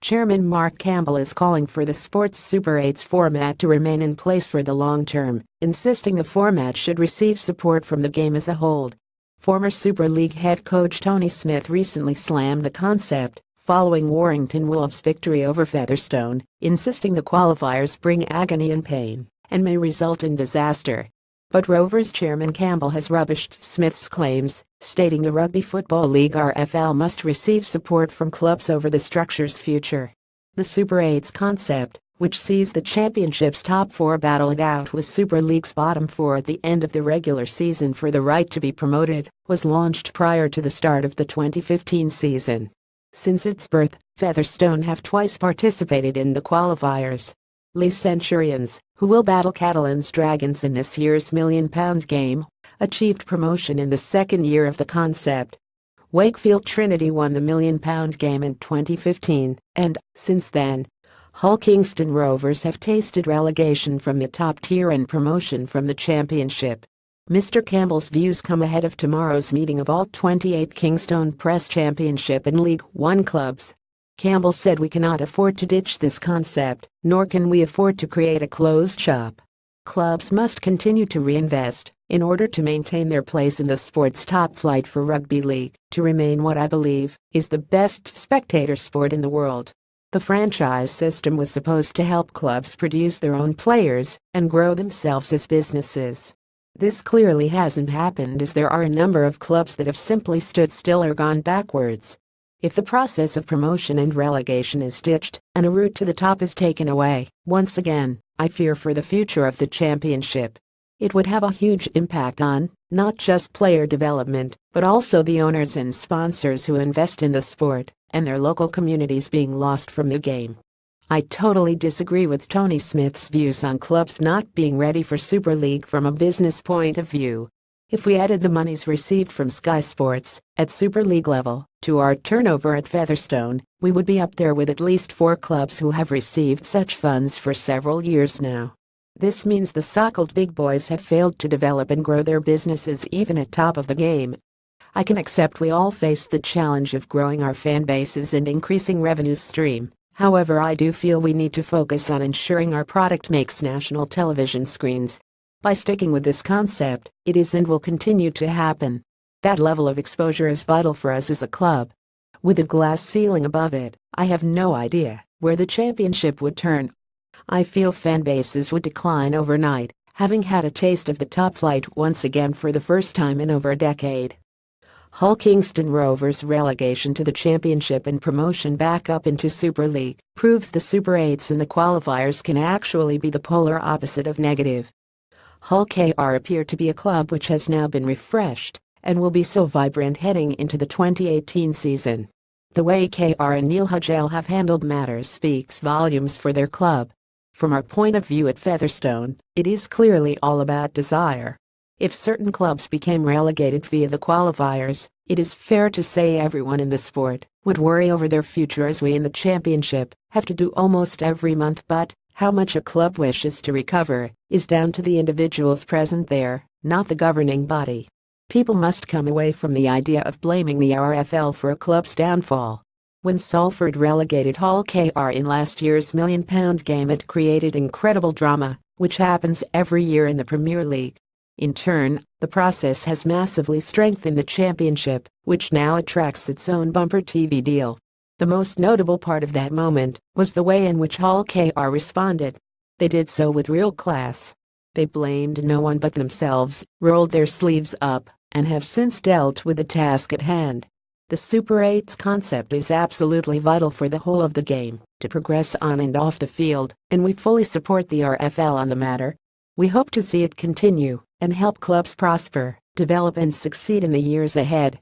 Chairman Mark Campbell is calling for the sport's Super 8's format to remain in place for the long term, insisting the format should receive support from the game as a whole. Former Super League head coach Tony Smith recently slammed the concept, following Warrington Wolves' victory over Featherstone, insisting the qualifiers bring agony and pain, and may result in disaster. But Rovers chairman Campbell has rubbished Smith's claims, stating the Rugby Football League RFL must receive support from clubs over the structure's future. The Super 8's concept, which sees the championship's top four battle it out with Super League's bottom four at the end of the regular season for the right to be promoted, was launched prior to the start of the 2015 season. Since its birth, Featherstone have twice participated in the qualifiers. Les Centurions, who will battle Catalan's Dragons in this year's £1 million game, achieved promotion in the second year of the concept. Wakefield Trinity won the £1 million game in 2015, and, since then, Hull Kingston Rovers have tasted relegation from the top tier and promotion from the championship. Mr. Campbell's views come ahead of tomorrow's meeting of all 28 Kingstone Press Championship and League One clubs. Campbell said, "We cannot afford to ditch this concept, nor can we afford to create a closed shop. Clubs must continue to reinvest in order to maintain their place in the sport's top flight for rugby league, to remain what I believe is the best spectator sport in the world." The franchise system was supposed to help clubs produce their own players and grow themselves as businesses. This clearly hasn't happened, as there are a number of clubs that have simply stood still or gone backwards. If the process of promotion and relegation is ditched and a route to the top is taken away, once again, I fear for the future of the championship. It would have a huge impact on not just player development, but also the owners and sponsors who invest in the sport, and their local communities being lost from the game. I totally disagree with Tony Smith's views on clubs not being ready for Super League from a business point of view. If we added the monies received from Sky Sports at Super League level to our turnover at Featherstone, we would be up there with at least 4 clubs who have received such funds for several years now. This means the so-called big boys have failed to develop and grow their businesses even at top of the game. I can accept we all face the challenge of growing our fan bases and increasing revenue stream. However, I do feel we need to focus on ensuring our product makes national television screens. By sticking with this concept, it is and will continue to happen. That level of exposure is vital for us as a club. With a glass ceiling above it, I have no idea where the championship would turn. I feel fan bases would decline overnight, having had a taste of the top flight once again for the first time in over a decade. Hull Kingston Rovers' relegation to the championship and promotion back up into Super League proves the Super 8s and the qualifiers can actually be the polar opposite of negative. Hull KR appear to be a club which has now been refreshed and will be so vibrant heading into the 2018 season. The way KR and Neil Hudgell have handled matters speaks volumes for their club. From our point of view at Featherstone, it is clearly all about desire. If certain clubs became relegated via the qualifiers, it is fair to say everyone in the sport would worry over their future, as we in the championship have to do almost every month. But how much a club wishes to recover is down to the individuals present there, not the governing body. People must come away from the idea of blaming the RFL for a club's downfall. When Salford relegated Hull KR in last year's £1 million game, it created incredible drama, which happens every year in the Premier League. In turn, the process has massively strengthened the championship, which now attracts its own bumper TV deal. The most notable part of that moment was the way in which Hull KR responded. They did so with real class. They blamed no one but themselves, rolled their sleeves up, and have since dealt with the task at hand. The Super 8's concept is absolutely vital for the whole of the game to progress on and off the field, and we fully support the RFL on the matter. We hope to see it continue and help clubs prosper, develop and succeed in the years ahead.